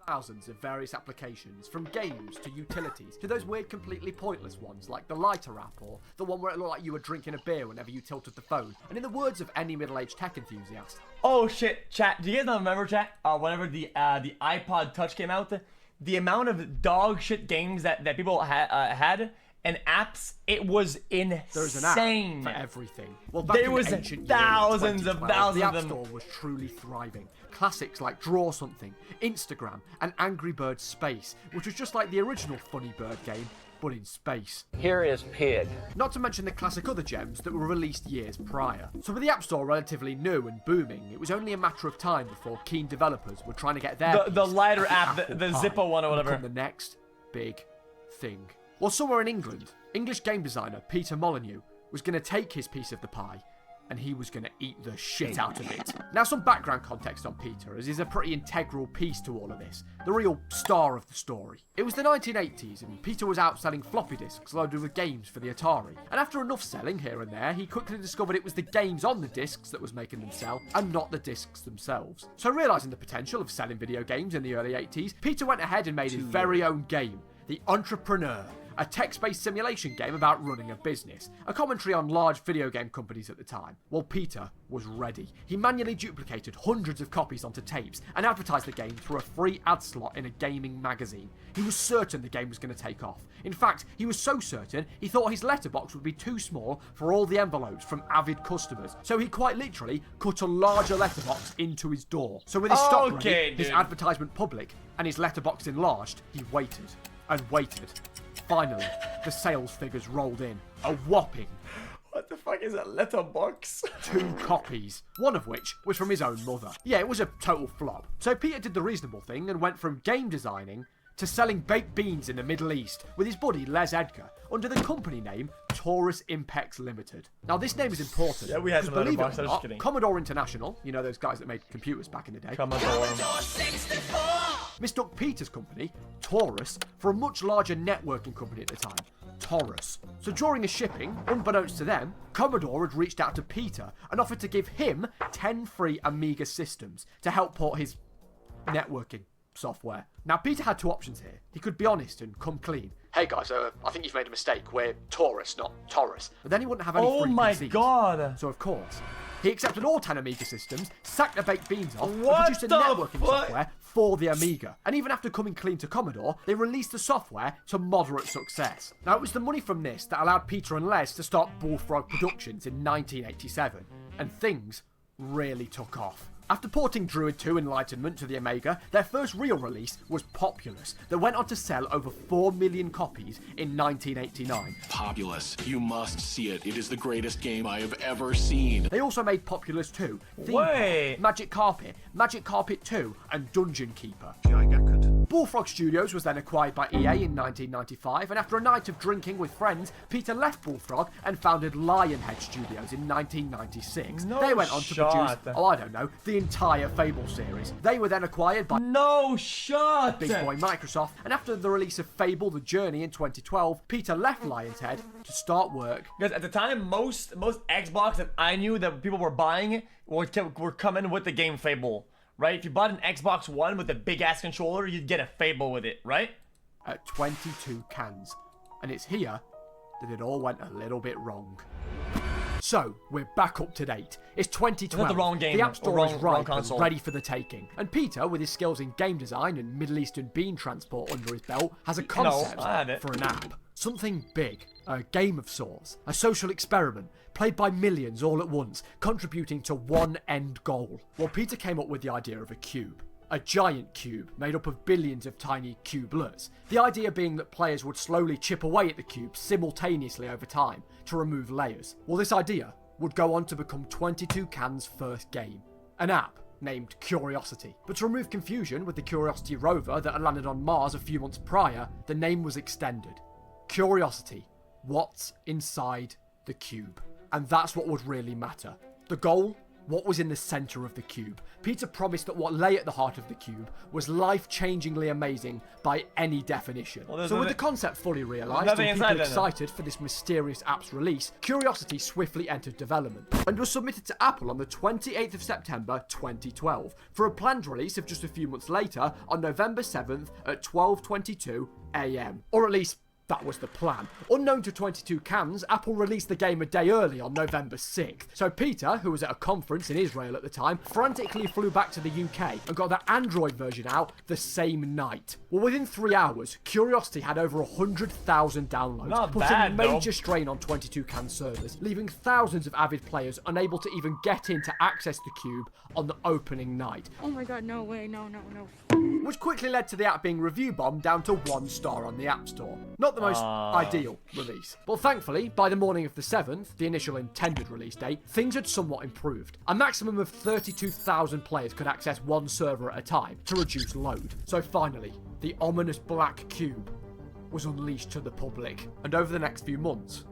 thousands of various applications, from games to utilities to those weird completely pointless ones like the lighter app or the one where it looked like you were drinking a beer whenever you tilted the phone. And in the words of any middle-aged tech enthusiast, oh shit, chat, do you guys not remember, chat, whenever the iPod Touch came out, the amount of dog shit games that people had and apps, it was insane. There's an app for everything. Well, there was thousands of thousands the of App them. Store was truly thriving. Classics like Draw Something, Instagram, and Angry Birds Space, which was just like the original Funny Bird game, but in space. Here is Pig. Not to mention the classic other gems that were released years prior. So with the App Store relatively new and booming, it was only a matter of time before keen developers were trying to get their the lighter piece app, of the apple pie Zippo one or whatever. become the next big thing. Well, somewhere in England, English game designer Peter Molyneux was going to take his piece of the pie and he was going to eat the shit out of it. Now, some background context on Peter, as he's a pretty integral piece to all of this, the real star of the story. It was the 1980s, and Peter was out selling floppy disks loaded with games for the Atari. And after enough selling here and there, he quickly discovered it was the games on the discs that was making them sell, and not the discs themselves. So realising the potential of selling video games in the early 80s, Peter went ahead and made his very own game, The Entrepreneur, a text-based simulation game about running a business, a commentary on large video game companies at the time. Well, Peter was ready. He manually duplicated hundreds of copies onto tapes and advertised the game through a free ad slot in a gaming magazine. He was certain the game was going to take off. In fact, he was so certain he thought his letterbox would be too small for all the envelopes from avid customers, so he quite literally cut a larger letterbox into his door. So with his stock ready, his advertisement public, and his letterbox enlarged, he waited and waited. Finally, the sales figures rolled in. A whopping... What the fuck is a letterbox? 2 copies, one of which was from his own mother. Yeah, it was a total flop. So Peter did the reasonable thing and went from game designing to selling baked beans in the Middle East with his buddy Les Edgar under the company name Taurus Impex Limited. Now, this name is important. Yeah, we had some believe it letterbox, or I was not, just kidding. Commodore International, you know those guys that made computers back in the day, Commodore. mistook Peter's company, Taurus, for a much larger networking company at the time, Taurus. So during his shipping, unbeknownst to them, Commodore had reached out to Peter and offered to give him 10 free Amiga systems to help port his networking software. Now, Peter had 2 options here. He could be honest and come clean. Hey guys, I think you've made a mistake. We're Taurus, not Taurus. But then he wouldn't have any free PCs. Oh my god! So of course, he accepted all 10 Amiga systems, sacked the baked beans off, and What produced a the networking fuck? software for the Amiga. And even after coming clean to Commodore, they released the software to moderate success. Now, it was the money from this that allowed Peter and Les to start Bullfrog Productions in 1987. And things really took off. After porting Druid 2 Enlightenment to the Amiga, their first real release was Populous, that went on to sell over 4 million copies in 1989. Populous, you must see it. It is the greatest game I have ever seen. They also made Populous 2, Theme Wait. Park, Magic Carpet 2, and Dungeon Keeper. Bullfrog Studios was then acquired by EA in 1995, and after a night of drinking with friends, Peter left Bullfrog and founded Lionhead Studios in 1996. No They went on to shot. produce, I don't know, the entire Fable series. They were then acquired by No shot! big boy Microsoft, and after the release of Fable The Journey in 2012, Peter left Lionhead to start work. Because at the time, most Xbox that I knew that people were buying were coming with the game Fable. Right? If you bought an Xbox One with a big-ass controller, you'd get a Fable with it, right? At 22 cans. And it's here that it all went a little bit wrong. So, we're back up to date. It's 2012. Is that the wrong game? The App Store is wrong ripe and console? ready for the taking. And Peter, with his skills in game design and Middle Eastern bean transport under his belt, has a concept I had it. for an app. Something big, a game of sorts, a social experiment, played by millions all at once, contributing to one end goal. Well, Peter came up with the idea of a cube. A giant cube made up of billions of tiny cubelets. The idea being that players would slowly chip away at the cube simultaneously over time to remove layers. Well, this idea would go on to become 22 Can's first game, an app named Curiosity. But to remove confusion with the Curiosity rover that had landed on Mars a few months prior, the name was extended. Curiosity, what's inside the cube? And that's what would really matter. The goal What was in the centre of the cube? Peter promised that what lay at the heart of the cube was life-changingly amazing by any definition. So with the concept fully realised and people excited for this mysterious app's release, Curiosity swiftly entered development and was submitted to Apple on the 28th of September 2012 for a planned release of just a few months later on November 7th at 12:22 AM. Or at least that was the plan. Unknown to 22 Cans, Apple released the game a day early on November 6th. So Peter, who was at a conference in Israel at the time, frantically flew back to the UK and got the Android version out the same night. Well, within 3 hours, Curiosity had over 100,000 downloads, putting major strain on 22 Cans servers, leaving thousands of avid players unable to even get in to access the cube on the opening night. Oh my god, no way, no. Which quickly led to the app being review bombed down to 1 star on the App Store. Not the most ideal release. But thankfully, by the morning of the 7th, the initial intended release date, things had somewhat improved. A maximum of 32,000 players could access one server at a time to reduce load. So finally, the ominous black cube was unleashed to the public. And over the next few months,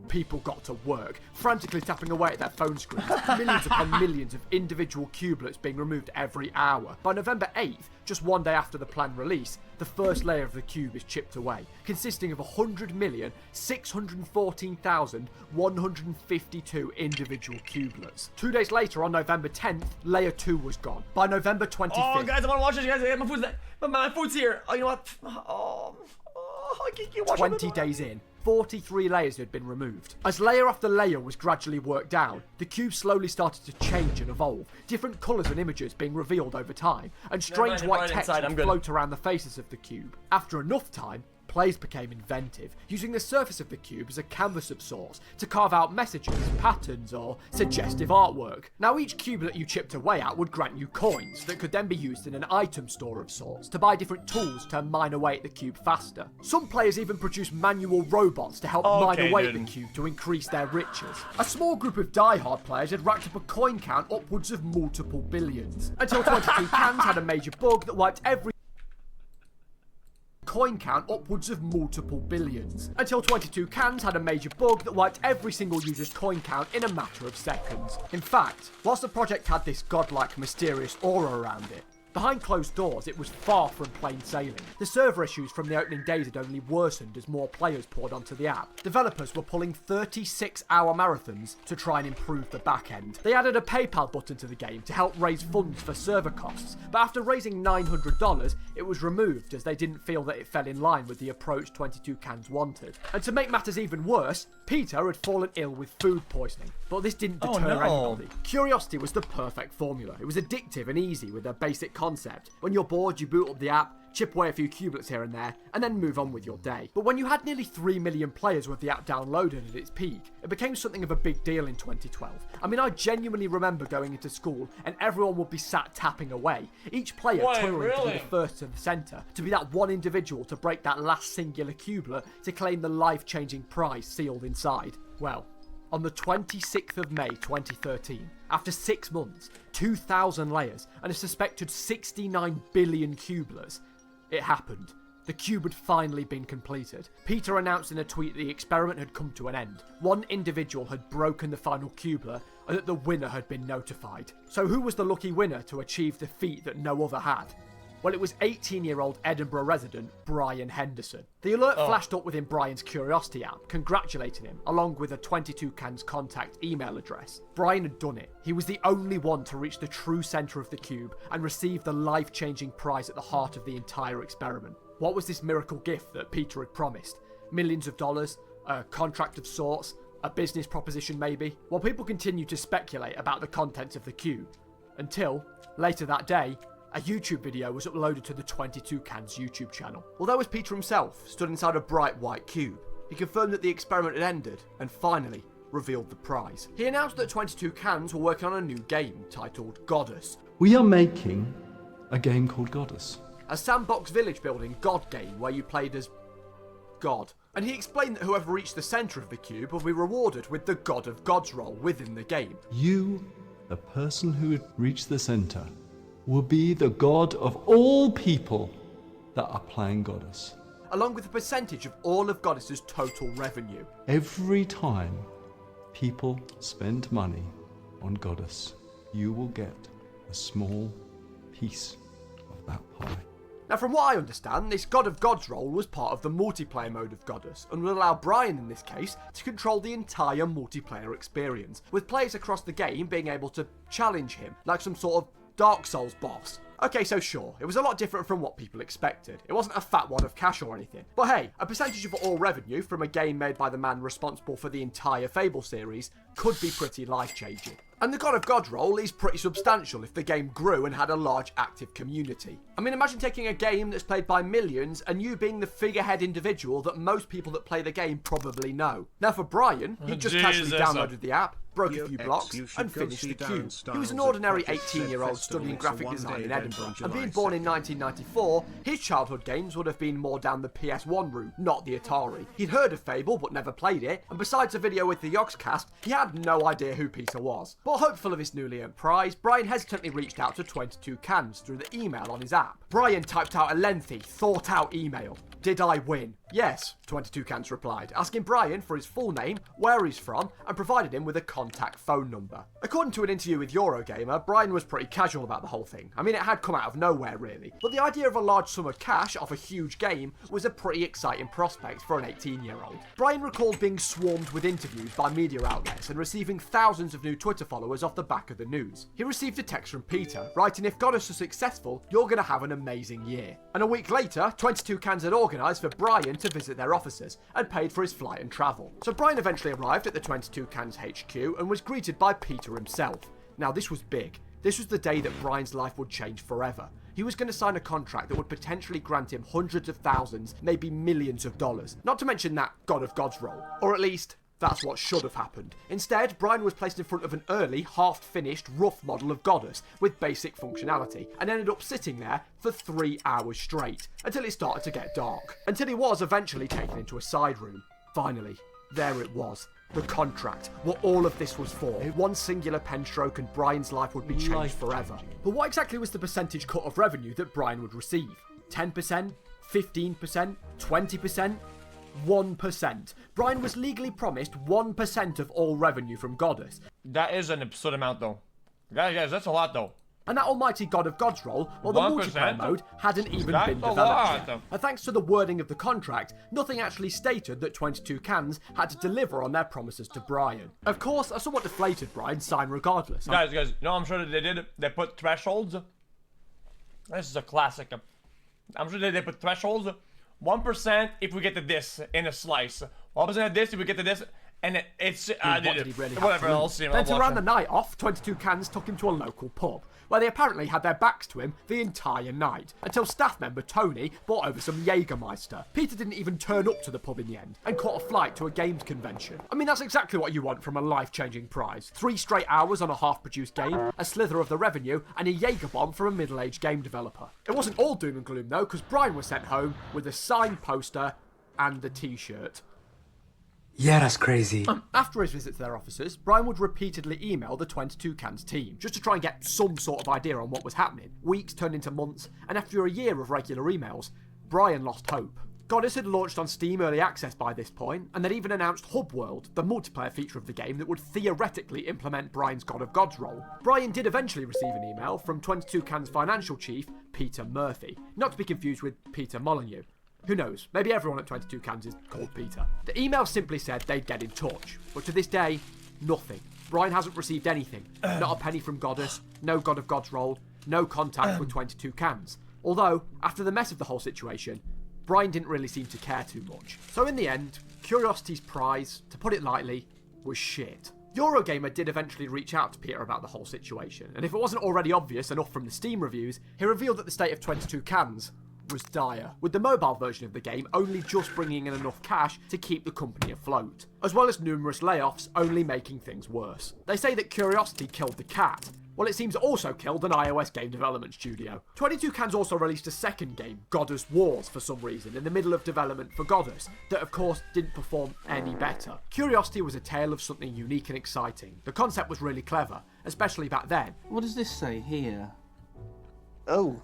people got to work, frantically tapping away at their phone screens, millions upon millions of individual cubelets being removed every hour. By November 8th, just one day after the planned release, the first layer of the cube is chipped away, consisting of 100,614,152 individual cubelets. 2 days later, on November 10th, layer 2 was gone. By November 25th... Oh, guys, I want to watch this, guys. My food's here. Oh, you know what? I can't watch 20 days in, 43 layers had been removed. As layer after layer was gradually worked down, the cube slowly started to change and evolve, different colours and images being revealed over time, and strange white text would float around the faces of the cube. After enough time, players became inventive, using the surface of the cube as a canvas of sorts to carve out messages, patterns, or suggestive artwork. Now each cubelet you chipped away at would grant you coins that could then be used in an item store of sorts to buy different tools to mine away at the cube faster. Some players even produced manual robots to help mine away at the cube to increase their riches. A small group of die-hard players had racked up a coin count upwards of multiple billions, until 22 Cans had a major bug that wiped every coin count upwards of multiple billions, until 22 Cans had a major bug that wiped every single user's coin count in a matter of seconds. In fact, whilst the project had this godlike, mysterious aura around it, behind closed doors, it was far from plain sailing. The server issues from the opening days had only worsened as more players poured onto the app. Developers were pulling 36-hour marathons to try and improve the back end. They added a PayPal button to the game to help raise funds for server costs, but after raising $900, it was removed as they didn't feel that it fell in line with the approach 22 Cans wanted. And to make matters even worse, Peter had fallen ill with food poisoning, but this didn't deter anybody. Curiosity was the perfect formula. It was addictive and easy with a basic concept. When you're bored, you boot up the app, chip away a few cubelets here and there, and then move on with your day. But when you had nearly 3 million players with the app downloaded at its peak, it became something of a big deal in 2012. I mean, I genuinely remember going into school and everyone would be sat tapping away, each player toiling to be the first to the centre, to be that one individual to break that last singular cubelet to claim the life-changing prize sealed inside. Well, on the 26th of May 2013, after 6 months, 2,000 layers, and a suspected 69 billion cubelets, it happened. The cube had finally been completed. Peter announced in a tweet that the experiment had come to an end. One individual had broken the final cubelet, and that the winner had been notified. So who was the lucky winner to achieve the feat that no other had? Well, it was 18-year-old Edinburgh resident Brian Henderson. The alert flashed up within Brian's Curiosity app, congratulating him, along with a 22 Cans contact email address. Brian had done it. He was the only one to reach the true centre of the cube and receive the life-changing prize at the heart of the entire experiment. What was this miracle gift that Peter had promised? Millions of dollars? A contract of sorts? A business proposition maybe? Well, people continued to speculate about the contents of the cube. Until, later that day, a YouTube video was uploaded to the 22 Cans YouTube channel. Although as Peter himself stood inside a bright white cube, he confirmed that the experiment had ended and finally revealed the prize. He announced that 22 Cans were working on a new game titled Goddess. We are making a game called Goddess. A sandbox village building god game where you played as God. And he explained that whoever reached the centre of the cube will be rewarded with the God of Gods role within the game. You, the person who would reach the centre, will be the god of all people that are playing Goddess. Along with a percentage of all of Goddess's total revenue. Every time people spend money on Goddess, you will get a small piece of that pie. Now, from what I understand, this God of Gods role was part of the multiplayer mode of Goddess, and would allow Brian, in this case, to control the entire multiplayer experience, with players across the game being able to challenge him, like some sort of Dark Souls boss. Okay, so sure, it was a lot different from what people expected. It wasn't a fat wad of cash or anything. But hey, a percentage of all revenue from a game made by the man responsible for the entire Fable series could be pretty life-changing. And the God of God role is pretty substantial if the game grew and had a large active community. I mean, imagine taking a game that's played by millions and you being the figurehead individual that most people that play the game probably know. Now for Brian, he just casually downloaded the app, broke a few blocks, and finished the queue. He was an ordinary 18-year-old studying graphic design in Edinburgh, and being born in 1994, his childhood games would have been more down the PS1 route, not the Atari. He'd heard of Fable but never played it, and besides a video with the xQcast, he had no idea who Peter was. But hopeful of his newly earned prize, Brian hesitantly reached out to 22 Cans through the email on his app. Brian typed out a lengthy, thought-out email. Did I win? Yes, 22 Cans replied, asking Brian for his full name, where he's from, and provided him with a contact phone number. According to an interview with Eurogamer, Brian was pretty casual about the whole thing. I mean, it had come out of nowhere, really. But the idea of a large sum of cash off a huge game was a pretty exciting prospect for an 18-year-old. Brian recalled being swarmed with interviews by media outlets and receiving thousands of new Twitter followers off the back of the news. He received a text from Peter, writing, "If Goddess is successful, you're going to have an amazing year." And a week later, 22 Cans had organised for Brian to visit their offices and paid for his flight and travel. So Brian eventually arrived at the 22 Cans HQ and was greeted by Peter himself. Now this was big. This was the day that Brian's life would change forever. He was going to sign a contract that would potentially grant him hundreds of thousands, maybe millions of dollars. Not to mention that God of Gods role. Or at least, that's what should have happened. Instead, Brian was placed in front of an early, half-finished, rough model of Goddess with basic functionality, and ended up sitting there for 3 hours straight, until it started to get dark. Until he was eventually taken into a side room. Finally, there it was. The contract, what all of this was for. One singular pen stroke and Brian's life would be changed forever. But what exactly was the percentage cut of revenue that Brian would receive? 10%? 15%? 20%? 1%. Brian was legally promised 1% of all revenue from Goddess. That is an absurd amount, though. Guys, that's a lot, though. And that almighty God of Gods role, well, the 1%? multiplayer mode hadn't even That's been a developed lot. yet. And thanks to the wording of the contract, nothing actually stated that 22 Cans had to deliver on their promises to Brian. Of course, a somewhat deflated Brian signed regardless. Guys, no, I'm sure that they did. They put thresholds. This is a classic. I'm sure they put thresholds. 1% if we get to this in a slice. 1% of this if we get to this. And it's What did he really have whatever to else. lose? Then to round the night off, 22 Cans took him to a local pub, where they apparently had their backs to him the entire night, until staff member Tony brought over some Jägermeister. Peter didn't even turn up to the pub in the end, and caught a flight to a games convention. I mean, that's exactly what you want from a life-changing prize. 3 straight hours on a half-produced game, a slither of the revenue, and a Jaeger bomb from a middle-aged game developer. It wasn't all doom and gloom though, because Brian was sent home with a signed poster and a t-shirt. Yeah, that's crazy. After his visit to their offices, Brian would repeatedly email the 22 Cans team, just to try and get some sort of idea on what was happening. Weeks turned into months, and after a year of regular emails, Brian lost hope. Goddess had launched on Steam Early Access by this point, and they'd even announced Hub World, the multiplayer feature of the game that would theoretically implement Brian's God of Gods role. Brian did eventually receive an email from 22 Cans financial chief, Peter Murphy, not to be confused with Peter Molyneux. Who knows, maybe everyone at 22 Cans is called Peter. The email simply said they'd get in touch, but to this day, nothing. Brian hasn't received anything. Not a penny from Goddess, no God of Gods role, no contact with 22 Cans. Although, after the mess of the whole situation, Brian didn't really seem to care too much. So in the end, Curiosity's prize, to put it lightly, was shit. Eurogamer did eventually reach out to Peter about the whole situation, and if it wasn't already obvious enough from the Steam reviews, he revealed that the state of 22 Cans was dire, with the mobile version of the game only just bringing in enough cash to keep the company afloat, as well as numerous layoffs only making things worse. They say that Curiosity killed the cat. Well, it seems it also killed an iOS game development studio. 22 Cans also released a second game, Goddess Wars, for some reason, in the middle of development for Goddess, that of course didn't perform any better. Curiosity was a tale of something unique and exciting. The concept was really clever, especially back then. What does this say here? Oh.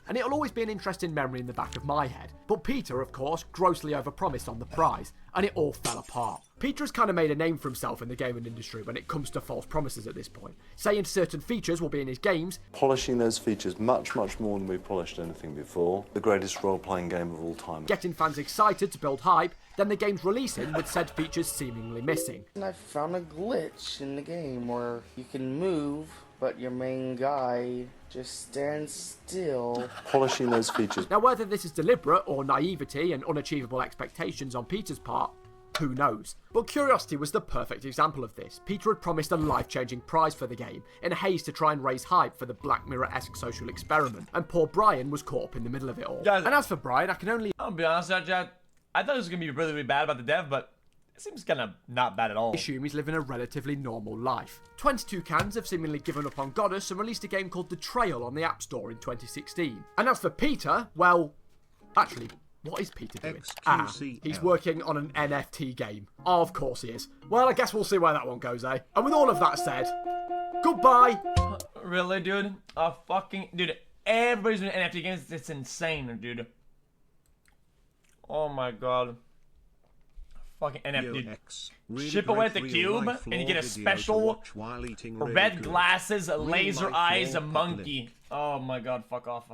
And it'll always be an interesting memory in the back of my head. But Peter, of course, grossly overpromised on the prize, and it all fell apart. Peter has kind of made a name for himself in the gaming industry when it comes to false promises at this point, saying certain features will be in his games, polishing those features much more than we've polished anything before. The greatest role-playing game of all time. getting fans excited to build hype, then the game's releasing with said features seemingly missing. And I found a glitch in the game where you can move, but your main guy just stands still. Polishing those features. Now, whether this is deliberate or naivety and unachievable expectations on Peter's part, who knows? But Curiosity was the perfect example of this. Peter had promised a life-changing prize for the game, in a haze to try and raise hype for the Black Mirror-esque social experiment, and poor Brian was caught up in the middle of it all. Guys, and as for Brian, I can only... I'll be honest, Chad. I thought it was going to be really bad about the dev, but it seems kind of not bad at all. assume he's living a relatively normal life. 22 Cans have seemingly given up on Goddess and released a game called The Trail on the App Store in 2016. And as for Peter, well, actually, what is Peter doing? He's working on an NFT game. Of course he is. Well, I guess we'll see where that one goes, eh? And with all of that said, goodbye! Really, dude? Dude, everybody's doing NFT games. It's insane, dude. Oh my god. Fucking NFT. Really ship away the cube, and you get a special red glasses, laser eyes, a monkey. Oh my god, fuck off.